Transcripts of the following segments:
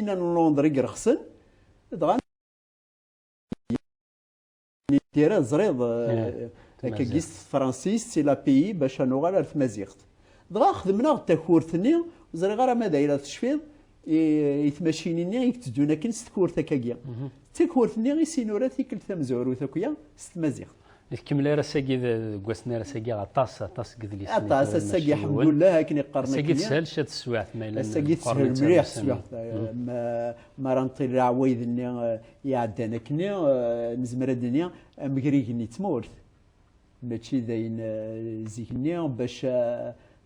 لندري رخصن دغا ديرها زريض هكا كيس فرانسيس سي لا بيي باش نوغال ار تمازيغت دغا خدمنا التكورثني زري غير ما دايره تشفيض يتماشيني يكتدونا كن ستكورث هكاكيا تكورثني يسينورا تيكل تمزور وثاكيا ستمازيغت الكملة راساكي كواسنا راساكي غطاس قدليس غطاس ساكي الحمد لله كني قرنا ساكي تسهل شاد السواعث ما ساكي تسهل مليح السواعث ما رانطي العوايد اللي يعدانا كني نزمر الدنيا مكريكني تمورت ماشي داين زيكني باش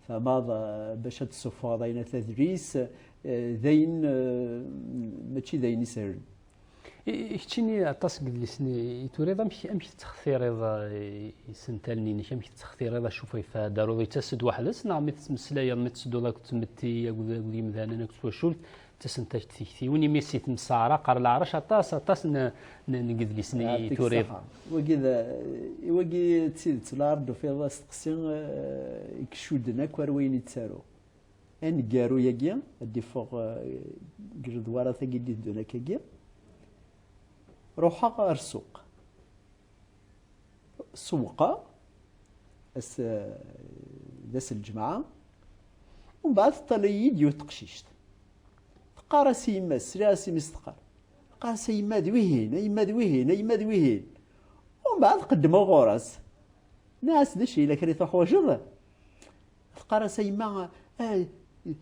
فماض باش تصفى داين تدريس داين ماشي داين يسهل كتشيني عطاس قدليسني توريض امشي تختير اذا سنتالني نيش امشي تختير اذا شوفي فدارو يتسد واحدس نعم تمسلايا متسدو لاك تمتي يقول مثلا كتوا شولت تسنتاج تيكتي وني ميسي تمسارا قار العرش عطاس نقدليسني توريض وكذا تسيد الارض في راس تقسيم يكشودنا كواروين يتسارو ان كارو ياكيا ادي فوق جردوارا ثقي دونا كاكيا روحا غير السوق السوقة داس الجمعة ومن بعد طلي يديو تقشيشت تقارا سيما سرا سي مستقر قال سيما دويهين يما دويهين يما دويهين ومن بعد قدموا غورس ناس دشي الا كريت حواجر تقارا سيما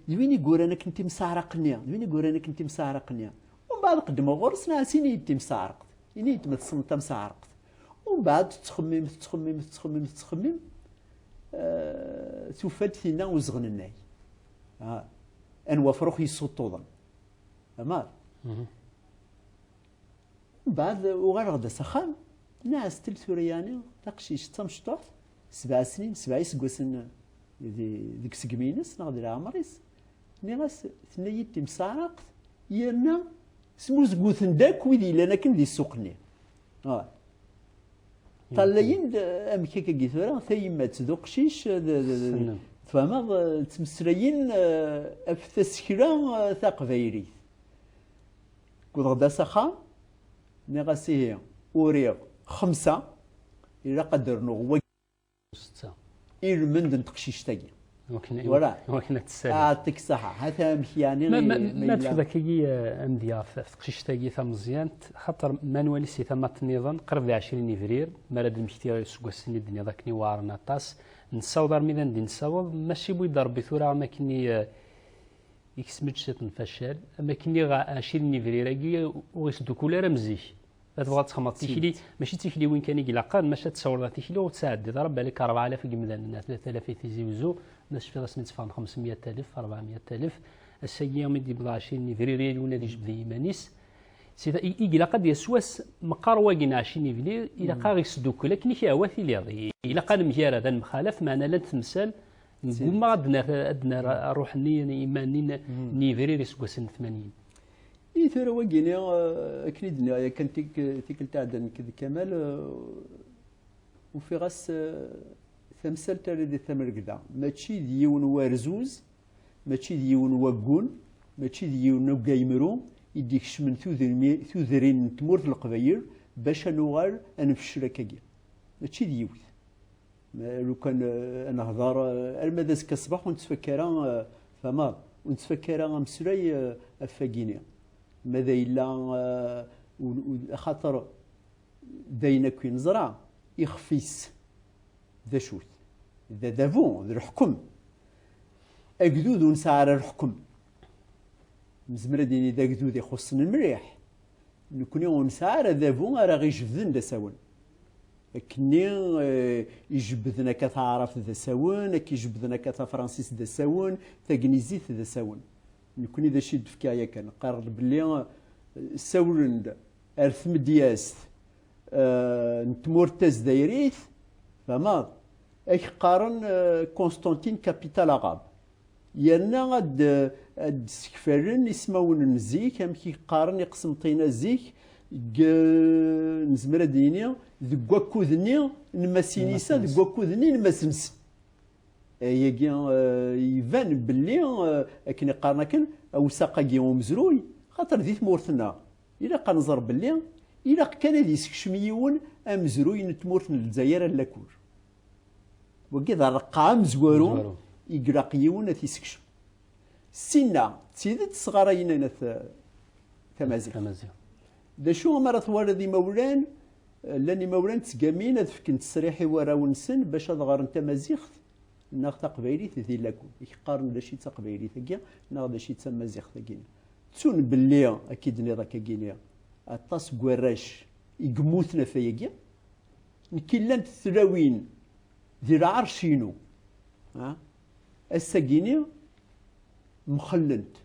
دويني يقول انا كنت مسارقني دويني يقول انا كنت مسارقني ومن بعد قدموا غورس ناسيني يدي مسارقت يعني تمتصنت مسارقت ومن بعد تخمم توفات فينا وزغن الناي انوا فروخ يسطوضن مال من بعد وغير غدا سخان ناس تلت رياني تقشيش تمشطوح 7 سنين 7 يسقوسن ديك سقمينس ناخذ العمريس ناس ثنيت مسارقت يرنا سمو زقوثن داك ويدي لنا كن دي السوقني طلعين امكيكا كيثورا ثيما تذوق شيش فما تمسريين في تسكيرا ثقفيري كون غدا سخا نغاسيه وريغ 5 الى قدرنا هو 6 المند تقشيش تاكي وكنا تسالي يعطيك الصحة هذا مشياني ما تفذاكي امديا في قشيش تاكي ثم مزيان خاطر مانوالي سي ثم تنظن قرب 20 فبراير مراد المشتي سكوسني الدنيا ذاكني وارنا طاس نصاوض ميدان دي نصاوض ماشي بو يضرب ثورة ما كني يكسمت شات نفشل اما كني 20 فبراير وغيسدو كولار مزيك تبغى تخمط تيكلي ماشي تيكلي وين كان يقلقان ماشي تصور تيكلي وتساعد ضرب بالك 4000 كمدان 3000 تيزيوزو باش في راس نتفاهم 500000 400000 السيام يدي ب 20 فبراير ولا دي جبد يمانيس سي يقلق قد يسواس مقارواكين 20 فبراير الى قا يسدوك لكن كي هواثي لي الى قال مجار هذا المخالف معنا لا تمثال نقول ما عندنا روح ايمانين ني فبراير يسواس 80 ترى وقيني كنيدنا كان تيك تاع كمال وفي غاس ثمثال تاع دي ثمر كذا ماشي ديون وارزوز ماشي ديون وقون ماشي ديون قايمرو يديك شمن ثوذرين تمورت القبايل باش نوغال انفشل كاكي ماشي ديوث لو كان نهضر المداس كصباح ونتفكر فما ونتفكر مسراي افاكيني ماذا إلا خاطر داينا كي نزرع يخفيس ذا شوت ذا دافون ذا الحكم أجدود ونسعر الحكم مزمرة ديني ذا جدود يخصن المريح نكوني ونسعر ذافون راه غيجبدن دا ساون كني يجبدنا كتعرف ذا ساون كي يجبدنا كتفرنسيس ذا ساون تاكنيزيت ذا ساون نكوني ذا شي دفكايا كان قارن بلي ساولند ارثم دياس نتمورتاز دايريث فما اك قارن كونستانتين كابيتال اغاب يانا غاد سكفرن يسماون نزيك ام كي قارن يقسم طينا زيك نزمر دينيا ذكوا كوذني نماسينيسا ذكوا كوذني نماسنس يبان باللي كني قارنا كان او ساقا كيوم مزروي خاطر ذي تمورتنا إلا قنظر باللي إلا كان هذا يسكشم يون أمزروي نتمورت الجزائر اللاكور وكذا رقعة مزوارون يقرق يون تيسكشم سينا تيدت صغارين تمازيغ دا شو مرة ثوار ذي مولان لاني مولان تسقامين هاد فكن تسريحي وراونسن باش هاد غار تمازيغ ناغ تقبايليت ذي لاكو يقارن داشي تقبايلي ثقيا ناغ داشي تمازيغ ثقيا تون باللي اكيد نضا كاكينيا اطاس كواراش يقموتنا فيا نكيلان تلاوين ذي العرشينو ها الساكيني مخلنت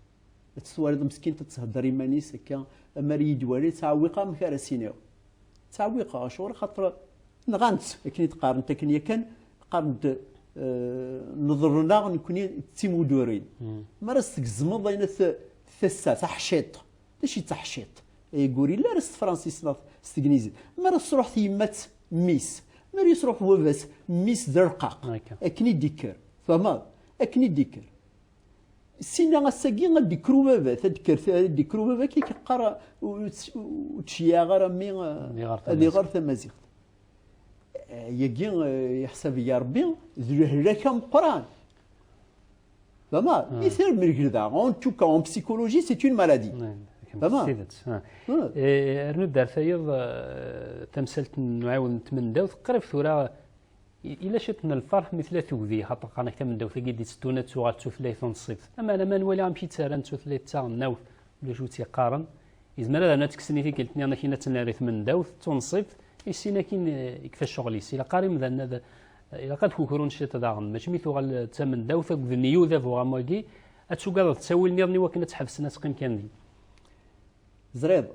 تصوارد مسكين تتهضر يمانيس هكا اماري دوالي تعويقه مكارسينيو تعويقه شغل خاطر نغانت كني تقارن تكنيا كان قارنت نظرنا نكوني تيمودورين مرة استقزمض بين ثسا تحشيط داشي تحشيط يقولي لا رست فرانسيس استكنيزي مرة تروح تيمات ميس مرة تروح وبس ميس درقاق اكني ديكر فما اكني ديكر سينا غاساكي غاديكرو بابا تذكر ديكرو بابا كي كيقرا وتشيا غير مي اللي غير تمازيغ يجي يحسب يا ربي ذو مقران فما مثال من كذا اون توكا اون بسيكولوجي سي اون مالادي فما رنود دار ثايض تمثلت نعاود نتمناو قريب ثورة إلا شفنا الفرح مثل ثوذي خاطر قانا كتمن داو ثقيدي ستونة تسوغال تسوثلايث ونصيف أما أنا ما نولي غنمشي تسارن تسوثلايث تاع النوث ولا شو تيقارن إذا ما أنا تكسني في قلتني أنا كي نتناريث من داوث تنصيف يسينا كين يكفى الشغل يسي إلا قاري مثلا هذا إلا قد كوكرون شتا داغن ماشي ميثوغال تمن داوث ذنيو ذا فوغا مالكي أتسوغال تساوي النيرني وكنا تحبس الناس قيم كان دي زريض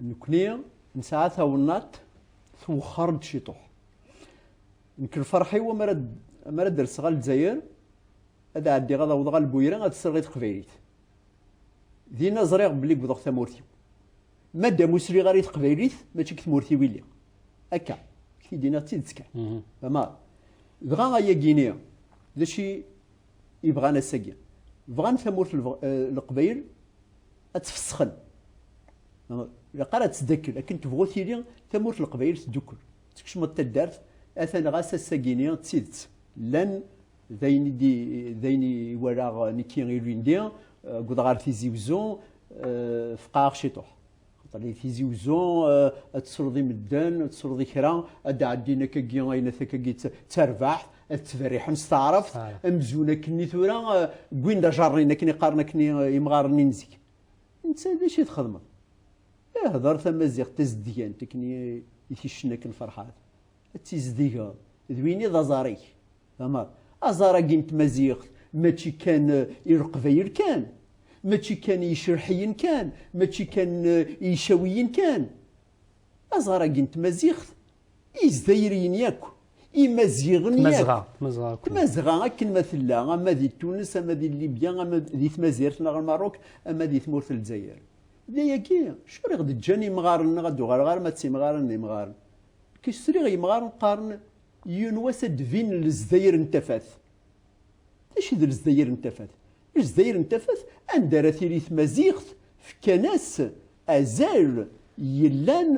نكني نساعتها ونات ثم خرج شي طوح يمكن فرحي ومرد درس غال الجزائر هذا عندي غادا وضغال البويران غاد تسرغيت قبيليت دينا زريغ بلي بضغ ثمورتي مادام مسري غاري تقبيليت ماشي كثمورتي ويلي هكا كي دينا تيدسكا فما بغا غايا كينيا داشي يبغانا ساكيا بغان ثمورت القبيل اتفسخن الا قرات تذكر لكن تبغو تيلي ثمورت القبيل تدكر تكشم تدارت اثنا غاسا ساكينيا تسيدت لان ذيني وراغ نيكي غيلوين ديا قد غار تيزي وزون فقاغ شيطوح خاطر تيزي وزون تسرضي مدان تسرضي كرا ادا عدينا كاكي غاينا كاكي تربح تفريح نستعرف امزونا كني ثورا كوين دا جارينا كني قارنا كني يمغارني نزيك انت داشي تخدم هضر تمازيغ تزديان تكني يتيشنك الفرحات تيزديغا ذويني ذا زاريك فما ازارا كنت مزيغ ماشي كان يرقفير كان ماشي كان يشرحيين كان ماشي كان يشويين كان ازارا كنت مزيغ يزديرين ياكو يمزيغن ياك تمزغا كن مثلا اما دي تونس اما دي ليبيا اما دي تمازيرت نغ الماروك اما دي تمورت الجزائر داياكي شو غادي تجاني مغارن غادو غار ما تسي مغارن مغارن كيشري غي مغارن قارن يونواس دفين للجزائر انتفات اش يدير الجزائر انتفات الجزائر انتفات اندار ثيريث مزيغت في كناس ازال يلان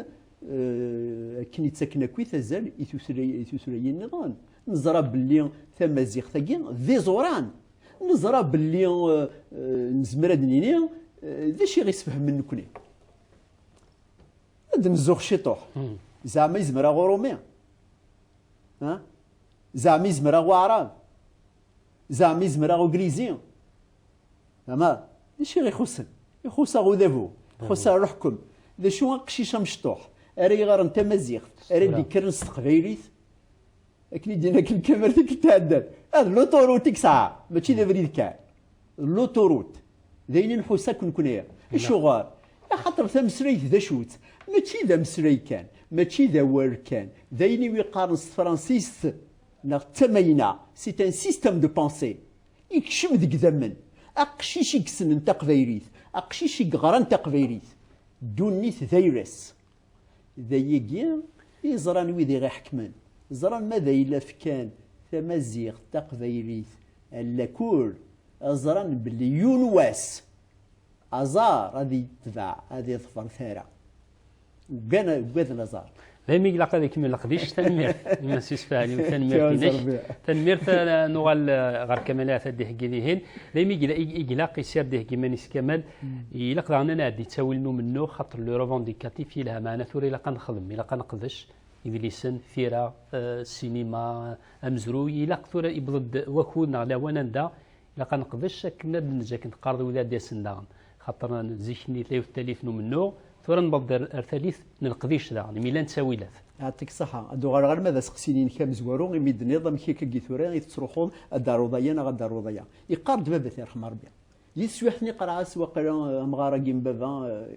كني تسكنا كويت ازال يثوسري النظام نزرى باللي تمازيغ ثاكي ذي زوران نزرى باللي نزمر دنيني ذا شي غيسفهم من كوني هاد نزوغ شيطوح زعما يزمر غورومي ها زعما يزمر غوعران زعما يزمر غوكريزي فما ماشي غير يخوسا غودافو يخوسا روحكم ذا شو قشيشه مشطوح اري غير انت مزيغ اري دي كرنس تقبايليت اكني دينا الكاميرا ديك تعدل هذا لوطوروت ساعه ماشي ذا بريد كاع لوطوروت داينين نحوسا كنكونيا الشغار خاطر تمسريت ذا شوت ماشي ذا مسري كان ماشي ذا وار كان دايني ويقارن فرانسيس نا تماينا سي ان سيستيم دو بونسي يكشم ذيك زمن اقشيش يكسن انت قبايليت اقشيش يقرا انت قبايليت دونيت ذايرس ذايقي يزران ويدي غي حكمان زران ماذا إلا فكان تمازيغ تقبايليت اللاكور زران باللي يونواس ازار هذه تباع هذه ظفر ثاره وقاد ازار دايما يقلق هذيك من القديش تنمير ما سيسفاني وتنمير كيناش تنمير نوال غير كمالات هذه حكيديهن دايما يقلق يسير ده كيمانيس كمال يلق رانا نادي تساولنو منو خاطر لو روفونديكاتيف يلها معنا ثوري الا كنخدم الا كنقدش إدريسن فيرا سينما أمزرو يلق ثورة يبضد وكودنا لا ونندا إلا كنقدش كنا نجا كنت قارض ولاد ياسندان خاطر زيشني تلاو التاليف منو ثورة نبض الثالث نلقديش داغن ميلان تساويلات يعطيك الصحة ادو غير ماذا سقسينين كام زوارو يمد نظام كي كي ثورة يتصرخون الدار ضيا نا الدار ضيا يقارد بابا يرحم ربي يسوحني قرعه سواق مغارة كيم بابا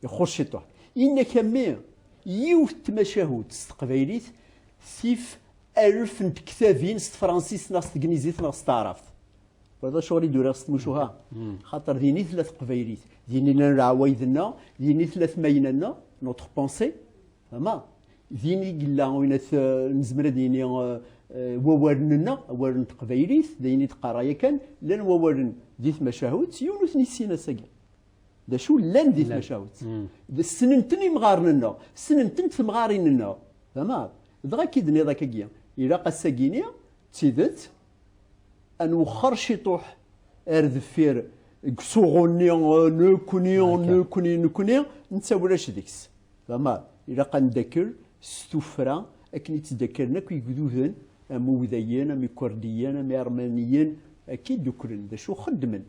يخش يطوح إن كمية يوث تمشاهود استقبايليت سيف ألف كتابين ست فرانسيس ناس تقنيزيت ناس تعرف وهذا شغل يدور خص تمشوها خاطر ديني ثلاث قبايليت ديني لنا عوايدنا ديني ثلاث مايننا نوتخ بونسي فما ديني قلا وين نزمر ديني ووارننا وارن قبايليت ديني تقرايا كان لان ووارن ديت مشاهود يونس نسينا ساكن دا شو لان ديت مشاوت السننتني مغارننا السننتن تمغاريننا فما دغا كيدني ذاك كيا الى قاساكينيا تيدت ان وخر شي طوح اردفير كسوغوني نكوني نتساولاش ديكس فما الى قندكر ستوفرا اكني تذكرنا كي يقدوذن اموذيين امي كرديين امي ارمنيين اكيد دوكرن دا شو خدمن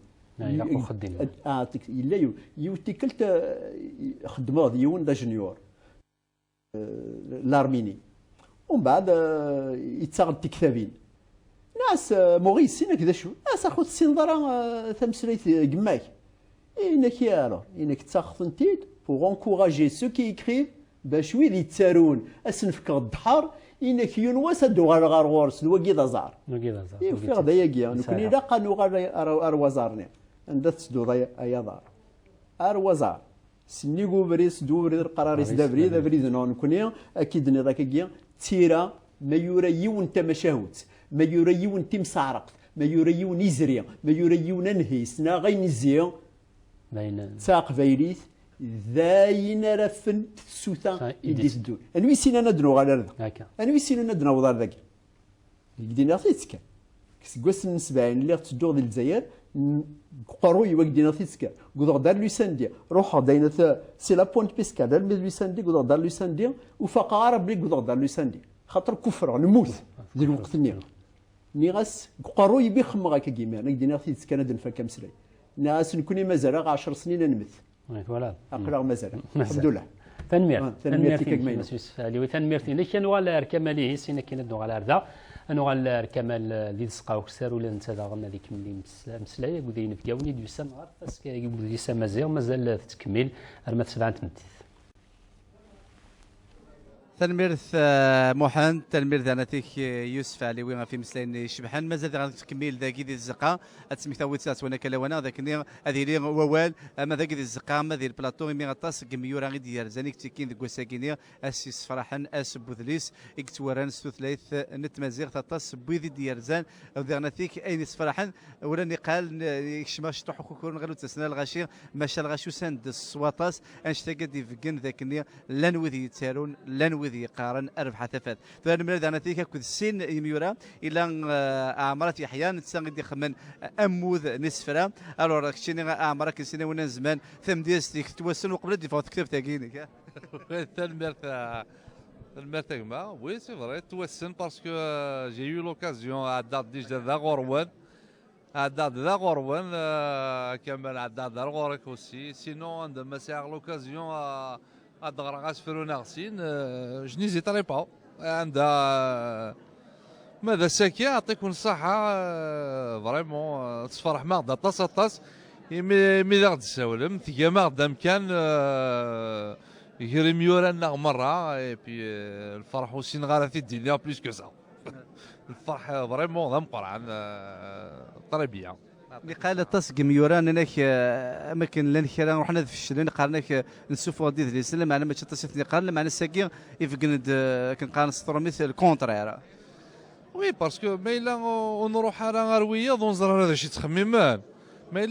إلا يوتي كلت خدموا يون دا جونيور الارميني ومن بعد يتساغل تكتابين ناس مغيسين كذا شو ناس اخذ السنظره تمسليت قماك انك يا انك تاخذ انتيد بوغ انكوراجي سو كي يكريف باش ويلي يتسارون اسنفكر الدحر انك يونواس ادو غار غورس الوكي دازار يوفي غدا ياكيا نكوني لا قانو غار وزارني عندها تسدو ايا دار وزار سني غوبريس دوبري القراريس دابري نون نكوني اكيد ني ذاك كيا تيرا ما يورا يون تمشاهوت ما يورا يون تمسارق ما يورا يون يزري ما يورا يون نهيس نا غي نزيا باين ساق فايريث ذاين رفن سوتا يديس دو انوي سينا ندنو غير هكا انوي سينا ندنو ودار ذاك يدينا فيتك كسكوس نسبعين اللي تدور ديال الجزائر قروي وقدينا فيتك قدر دار لوساندي روح داينا سي لا بوينت بيسكا دار لوساندي قدر دار لوساندي وفاق عرب لي قدر دار لوساندي خاطر كفر نموت ديال الوقت نيغاس قروي بيخم غاكا كيما انا قدينا فيتك انا دنفا كامسلاي ناس نكوني مازال 10 سنين نمث فوالا اقرا مازال الحمد لله تنميرتي مسوس فالي وتنميرتي لكن نوال كماليه سينا كاين نوال هذا نوال كمال دي سقاو كسر ولا انت داغنا ديك ملي مسلايه قدين في كاوني دي سام عارف باسكو يقول دي سام مازال تكمل رمات 7 تمثيل تنميرث محمد تنميرث انا تيك يوسف علي وين في مسلين شبحان مازال غنكمل ذاكي ديال الزقا تسميك تاويتات وانا كلاوانا ذاك هذه لي ووال اما ذاك ديال الزقا ما ديال البلاطو مي غطاس كميورا غي ديال زانيك تيكين ذك وساكينيا اسيس فرحان اس بوذليس اكتوران ستوثلايث نت مازيغ تاطاس بويدي ديال زان ذاك تيك اينيس فرحان ولا نقال يكشماش طحو كون غلو تسنا الغاشي ماشا الغاشو ساند السواطاس انشتاق دي فكن ذاك لان وذي يتسارون لان وذي قارن اربح ثفات فانا من انا تيك كود السن يميورا الى اعمارات احيانا تساغدي خمن اموذ نسفرا الو كشيني اعمارك سنه ونا زمان ثم ديستيك توسن وقبل دي فوت كتاب تاكينك المرتقمه وي سي فري توسن باسكو جي يو لوكازيون عداد ديجا ذا غروان عداد ذا غروان كمل عداد ذا غورك اوسي سينو عندما ساغ لوكازيون ادغرا غاسفرونا غسين جو نيزيتاري با عندها ماذا ساكي يعطيكم الصحة فريمون تفرح ماغدا طاس مي ذا تساولم تيا ماغدا مكان يغري ميورانا مرة اي بي الفرح وسين غالا في الدنيا بليس كو سا الفرح فريمون ذا مقرعن طريبية اللي قال تصق ميوران انك اماكن لان كرا رحنا في الشلين قالناك نسوف غادي ذي سلم معنا ما تصيفني قال معنا ساكي يفقند كان قال نسطر مثل الكونترير وي باسكو ما الا نروح على غرويه دونزر هذا شي تخميمان ما الا